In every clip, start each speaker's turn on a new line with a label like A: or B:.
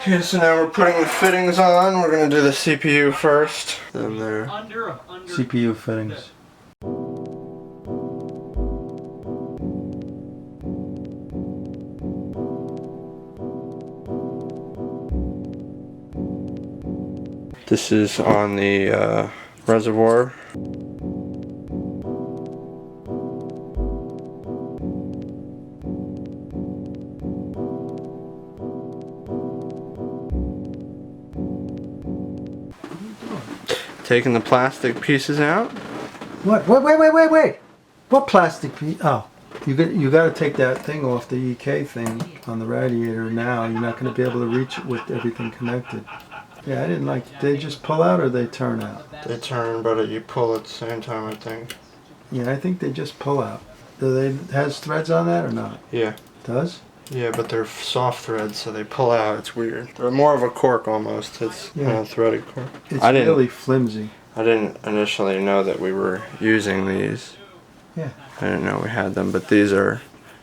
A: Okay, so now we're putting the fittings on. We're going to do the CPU first. Then there.
B: CPU fittings.
A: This is on the reservoir. Taking the plastic pieces out.
B: What? Wait! What plastic piece? Oh, you got to take that thing off the EK thing on the radiator now. You're not going to be able to reach it with everything connected. Yeah, I didn't like. They just pull out or they turn out?
A: They turn, but you pull at the same time, I think.
B: Yeah, I think they just pull out. Do they has threads on that or not?
A: Yeah.
B: Does?
A: Yeah, but they're soft threads, so they pull out. It's weird. They're more of a cork almost. It's kind of threaded cork.
B: It's really flimsy.
A: I didn't initially know that we were using these.
B: Yeah.
A: I didn't know we had them, but these are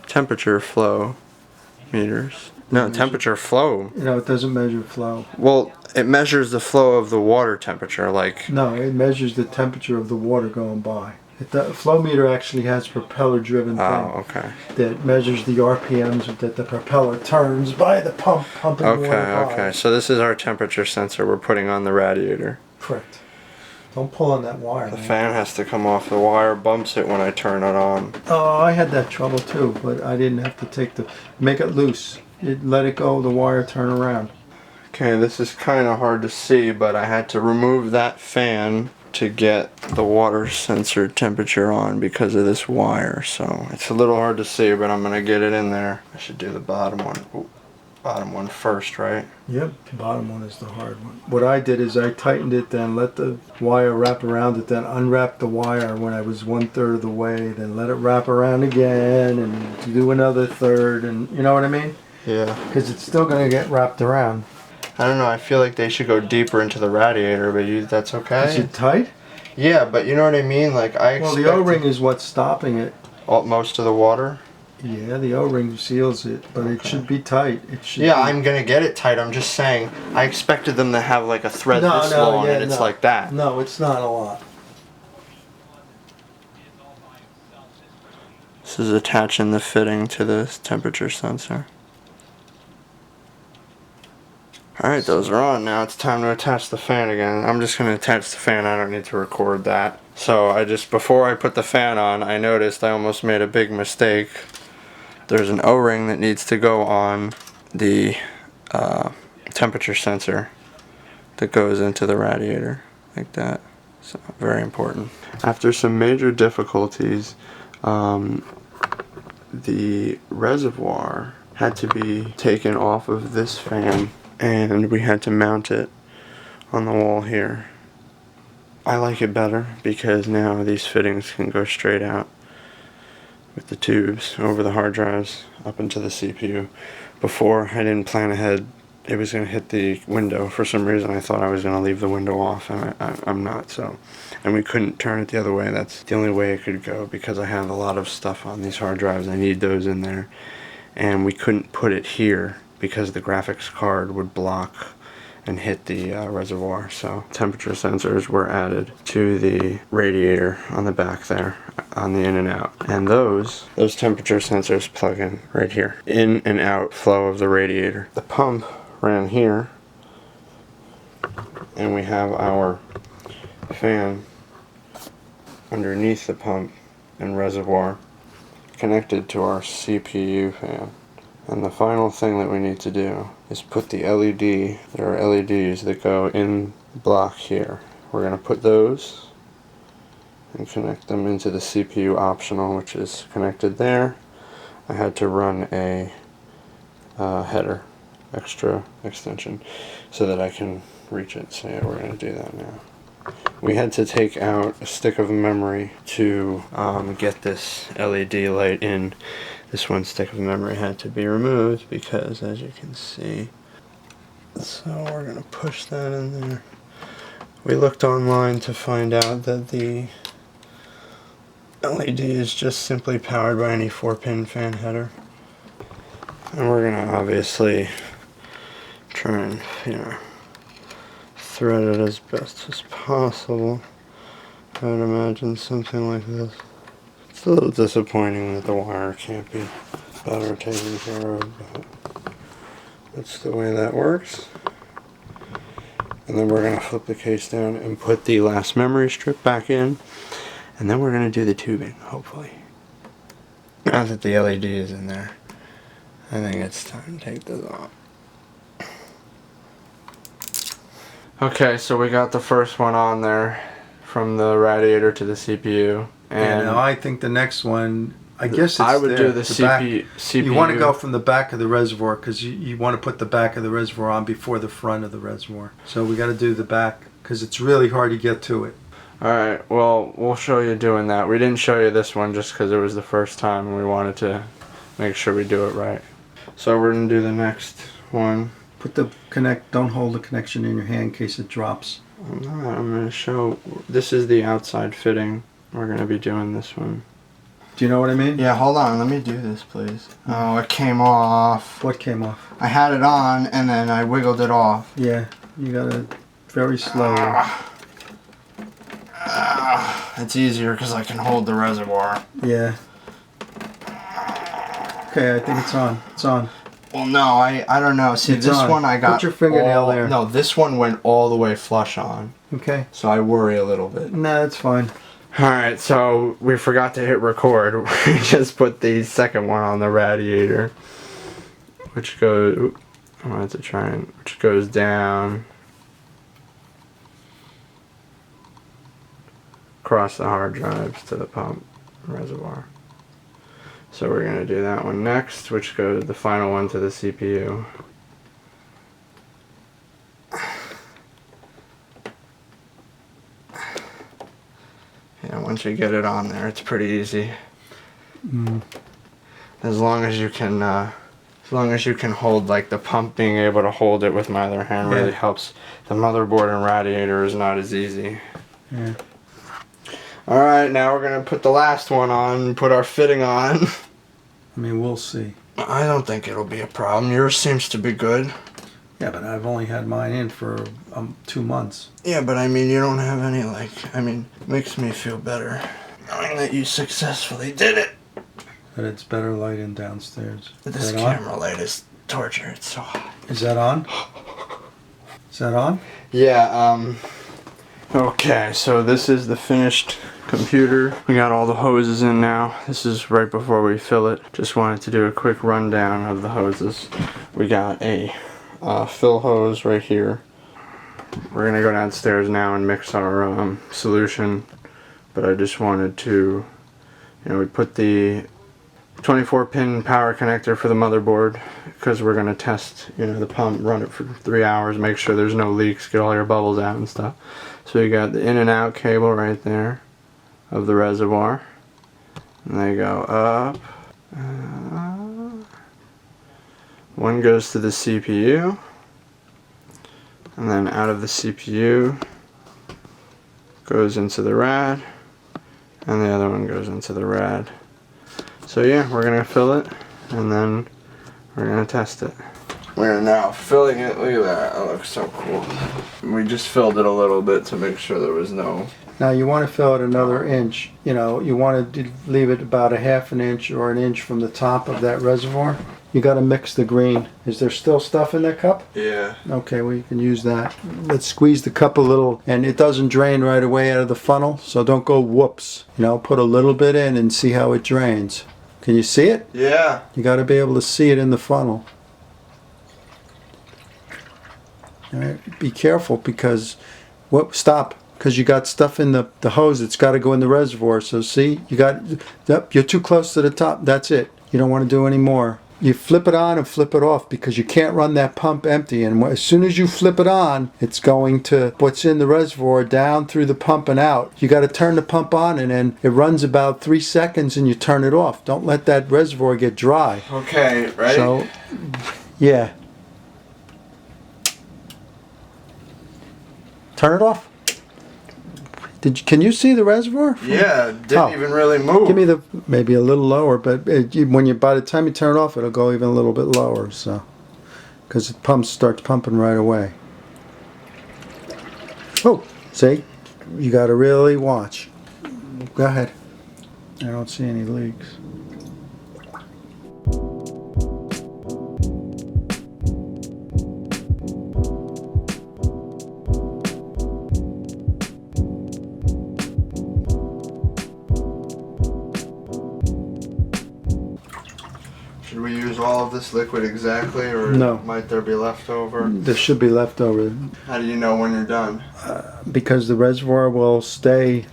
A: temperature flow meters. No, temperature flow.
B: You know, it doesn't measure flow.
A: Well, it measures the flow of the water temperature, like...
B: No, it measures the temperature of the water going by. The flow meter actually has a propeller-driven thing.
A: Oh, okay.
B: That measures the RPMs that the propeller turns by the pump pumping water by.
A: Okay. So this is our temperature sensor we're putting on the radiator.
B: Correct. Don't pull on that wire.
A: The fan has to come off. The wire bumps it when I turn it on.
B: Oh, I had that trouble too, but I didn't have to make it loose. Let it go, the wire turn around.
A: Okay, this is kind of hard to see, but I had to remove that fan to get the water sensor temperature on because of this wire. So it's a little hard to see, but I'm going to get it in there. I should do the bottom one. Ooh, bottom one first, right?
B: Yep, the bottom one is the hard one. What I did is I tightened it, then let the wire wrap around it, then unwrap the wire when I was 1/3 of the way, then let it wrap around again and do another third, and you know what I mean?
A: Yeah.
B: Because it's still going to get wrapped around.
A: I don't know, I feel like they should go deeper into the radiator, but that's okay?
B: Is it tight?
A: Yeah, but you know what I mean? Like
B: Well, the O-ring is what's stopping it.
A: Most of the water?
B: Yeah, the O-ring seals it, but it should be tight. It should.
A: Yeah, I'm gonna get it tight. I'm just saying. I expected them to have like a thread this long, and it's like that.
B: No, it's not a lot.
A: This is attaching the fitting to the temperature sensor. Alright, those are on. Now it's time to attach the fan again. I'm just going to attach the fan. I don't need to record that. So before I put the fan on, I noticed I almost made a big mistake. There's an O-ring that needs to go on the temperature sensor that goes into the radiator, like that. So, very important. After some major difficulties, the reservoir had to be taken off of this fan, and we had to mount it on the wall here. I like it better because now these fittings can go straight out with the tubes over the hard drives up into the CPU. Before, I didn't plan ahead. It was going to hit the window. For some reason I thought I was going to leave the window off, and I'm not. So, and we couldn't turn it the other way. That's the only way it could go because I have a lot of stuff on these hard drives. I need those in there, and we couldn't put it here because the graphics card would block and hit the reservoir. So temperature sensors were added to the radiator on the back there, on the in and out, and those temperature sensors plug in right here, in and out flow of the radiator. The pump ran here, and we have our fan underneath the pump and reservoir connected to our CPU fan. And the final thing that we need to do is put the LED, there are LEDs that go in the block here. We're going to put those and connect them into the CPU optional, which is connected there. I had to run a header, extra extension, so that I can reach it. So yeah, we're going to do that now. We had to take out a stick of memory to get this LED light in. This one stick of memory had to be removed because, as you can see, so we're going to push that in there. We looked online to find out that the LED is just simply powered by any 4-pin fan header. And we're going to obviously try and, you know, thread it as best as possible. I would imagine something like this. It's a little disappointing that the wire can't be better taken care of, but that's the way that works. And then we're going to flip the case down and put the last memory strip back in. And then we're going to do the tubing, hopefully. Now that the LED is in there, I think it's time to take this off. Okay, so we got the first one on there from the radiator to the CPU. And
B: now I think the next one, I guess it's
A: I would do the
B: back.
A: CPU.
B: You want to go from the back of the reservoir because you want to put the back of the reservoir on before the front of the reservoir. So we got to do the back because it's really hard to get to it.
A: Alright, well, we'll show you doing that. We didn't show you this one just because it was the first time and we wanted to make sure we do it right. So we're going to do the next one.
B: Don't hold the connection in your hand in case it drops.
A: I'm going to show, this is the outside fitting. We're going to be doing this one.
B: Do you know what I mean?
A: Yeah, hold on, let me do this please. Oh, it came off.
B: What came off?
A: I had it on and then I wiggled it off.
B: Yeah, you got to very slowly.
A: It's easier because I can hold the reservoir.
B: Yeah. Okay, I think it's on. It's on.
A: Well, no, I don't know. See,
B: It's
A: this
B: on.
A: one I got.
B: Put your fingernail there.
A: No, this one went all the way flush on.
B: Okay.
A: So I worry a little bit.
B: No, that's fine.
A: Alright, so we forgot to hit record. We just put the second one on the radiator. Which goes... I wanted to try and... Which goes down... across the hard drives to the pump reservoir. So we're going to do that one next, which goes the final one to the CPU. Yeah, once you get it on there, it's pretty easy. As long as you can hold, like the pump, being able to hold it with my other hand really helps. The motherboard and radiator is not as easy.
B: Yeah.
A: Alright, now we're going to put the last one on, put our fitting on.
B: I mean, we'll see.
A: I don't think it'll be a problem. Yours seems to be good.
B: Yeah, but I've only had mine in for 2 months.
A: Yeah, but I mean, you don't have any, like, I mean, makes me feel better knowing that you successfully did it.
B: But it's better lighting downstairs.
A: This camera light is torture. It's so hot.
B: Is that on? Is that on?
A: Yeah, okay, so this is the finished computer. We got all the hoses in now. This is right before we fill it. Just wanted to do a quick rundown of the hoses. We got a fill hose right here. We're gonna go downstairs now and mix our solution, but I just wanted to, you know, we put the 24-pin power connector for the motherboard because we're gonna test, you know, the pump, run it for 3 hours, make sure there's no leaks, get all your bubbles out and stuff. So you got the in and out cable right there of the reservoir, and they go up. One goes to the CPU, and then out of the CPU goes into the rad, and the other one goes into the rad. So yeah, we're gonna fill it, and then we're gonna test it. We're now filling it. Look at that. That looks so cool. We just filled it a little bit to make sure there was no...
B: Now you want to fill it another inch. You know, you want to leave it about a ½ an inch or an inch from the top of that reservoir. You got to mix the green. Is there still stuff in that cup?
A: Yeah.
B: Okay, well you can use that. Let's squeeze the cup a little, and it doesn't drain right away out of the funnel, so don't go whoops. You know, put a little bit in and see how it drains. Can you see it?
A: Yeah.
B: You got to be able to see it in the funnel. All right, be careful because stop, because you got stuff in the hose that's got to go in the reservoir. So see, you're too close to the top. That's it. You don't want to do any more. You flip it on and flip it off because you can't run that pump empty. And as soon as you flip it on, it's going to what's in the reservoir down through the pump and out. You got to turn the pump on, and then it runs about 3 seconds and you turn it off. Don't let that reservoir get dry.
A: Okay, ready?
B: So, yeah. Turn it off. Can you see the reservoir?
A: Yeah, didn't even really move.
B: Give me maybe a little lower, but by the time you turn it off, it'll go even a little bit lower. So, because it starts pumping right away. Oh, see? You got to really watch. Go ahead. I don't see any leaks.
A: Should we use all of this liquid exactly, or
B: No.
A: might there be leftover?
B: There should be leftover.
A: How do you know when you're done?
B: Because the reservoir will stay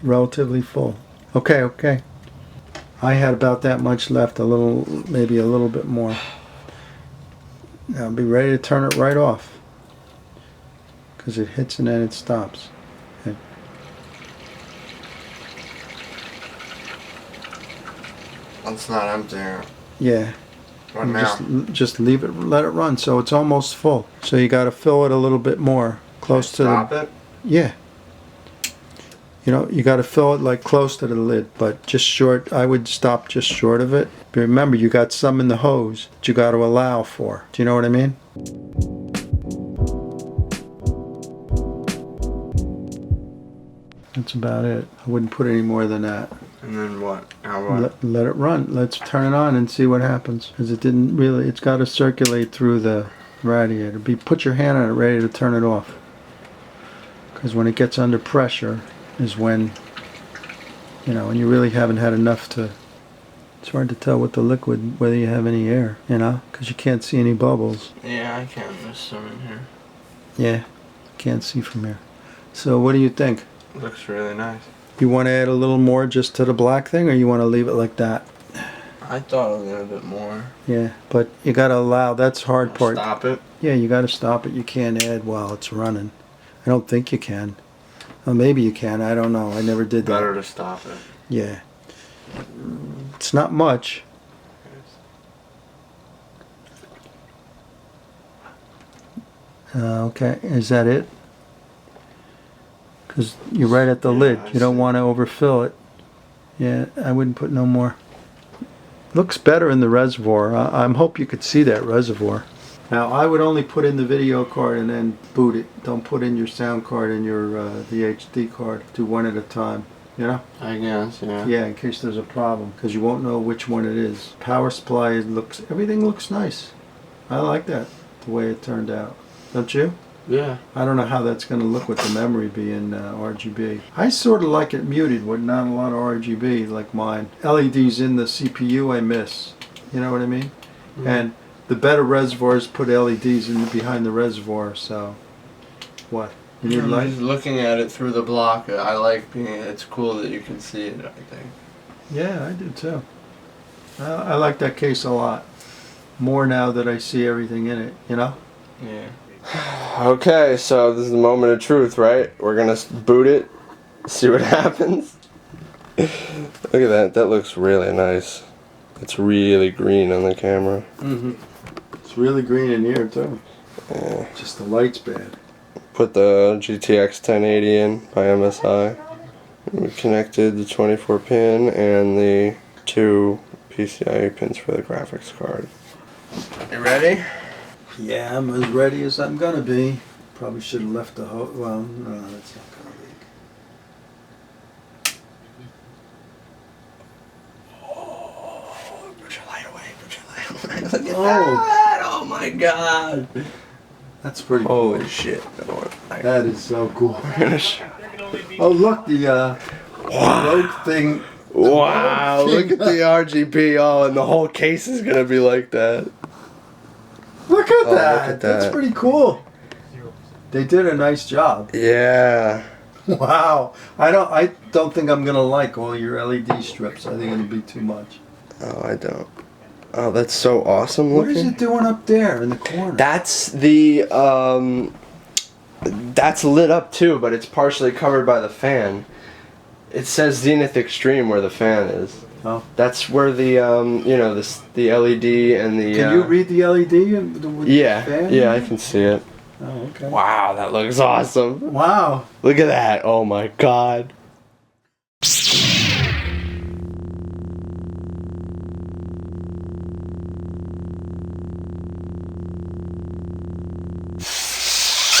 B: relatively full. Okay, okay. I had about that much left, maybe a little bit more. I'll be ready to turn it right off. Because it hits and then it stops. Okay.
A: It's not empty.
B: Yeah.
A: What
B: You
A: now?
B: just leave it, let it run. So it's almost full. So you got to fill it a little bit more, close to
A: Stop it?
B: Yeah. You know, you got to fill it like close to the lid, but just short. I would stop just short of it. But remember, you got some in the hose that you got to allow for. Do you know what I mean? That's about it. I wouldn't put any more than that.
A: And then what? How what?
B: Let it run. Let's turn it on and see what happens. Because it didn't really, it's got to circulate through the radiator. Put your hand on it ready to turn it off. Because when it gets under pressure is when, you know, and you really haven't had enough to, it's hard to tell with the liquid whether you have any air, you know, because you can't see any bubbles.
A: Yeah, I can. There's some in here.
B: Yeah, can't see from here. So what do you think?
A: Looks really nice.
B: You want to add a little more just to the black thing, or you want to leave it like that?
A: I thought a little bit more.
B: Yeah, but you got to allow, that's the hard part.
A: Stop it?
B: Yeah, you got to stop it. You can't add while it's running. I don't think you can. Well, maybe you can. I don't know. I never did that.
A: Better to stop it.
B: Yeah. It's not much. Okay, is that it? Because you're right at the lid. You don't want to overfill it. Yeah, I wouldn't put no more. Looks better in the reservoir. I hope you could see that reservoir. Now, I would only put in the video card and then boot it. Don't put in your sound card and your the HD card. Do one at a time. You know?
A: I guess, yeah.
B: Yeah, in case there's a problem, because you won't know which one it is. Power supply everything looks nice. I like that, the way it turned out. Don't you?
A: Yeah.
B: I don't know how that's going to look with the memory being RGB. I sort of like it muted with not a lot of RGB like mine. LEDs in the CPU I miss. You know what I mean? Mm-hmm. And the better reservoirs put LEDs in behind the reservoir, so what? You need light?
A: Just looking at it through the block, I like being, it's cool that you can see it, I think.
B: Yeah, I do too. I like that case a lot. More now that I see everything in it, you know?
A: Yeah. Okay, so this is the moment of truth, right? We're gonna boot it, see what happens. Look at that, that looks really nice. It's really green on the camera.
B: Mm-hmm. It's really green in here too.
A: Yeah.
B: Just the light's bad.
A: Put the GTX 1080 in by MSI. We connected the 24 pin and the 2 PCIe pins for the graphics card. You ready?
B: Yeah, I'm as ready as I'm gonna be. Probably should have left the hose. Well, no, that's not gonna leak.
A: Oh, put your light away, put your light away. Look at
B: Oh.
A: that! Oh my god!
B: That's pretty
A: Holy
B: cool.
A: shit.
B: That is so cool.
A: I'm gonna show.
B: Oh, look, the rogue thing.
A: Wow, look at the RGB. Oh, and the whole case is gonna be like that.
B: Look at
A: Oh,
B: that.
A: look at
B: That's
A: that.
B: pretty cool. They did a nice job.
A: Yeah.
B: Wow. I don't think I'm gonna like all your LED strips. I think it'll be too much.
A: Oh, I don't. Oh, that's so awesome
B: What
A: looking.
B: is it doing up there in the corner?
A: That's the, that's lit up too, but it's partially covered by the fan. It says Zenith Extreme where the fan is.
B: Oh.
A: That's where the, you know, the LED and the...
B: Can you read the LED? With
A: Yeah,
B: the fan?
A: yeah, I can see it.
B: Oh, okay.
A: Wow, that looks awesome.
B: Wow.
A: Look at that. Oh my god.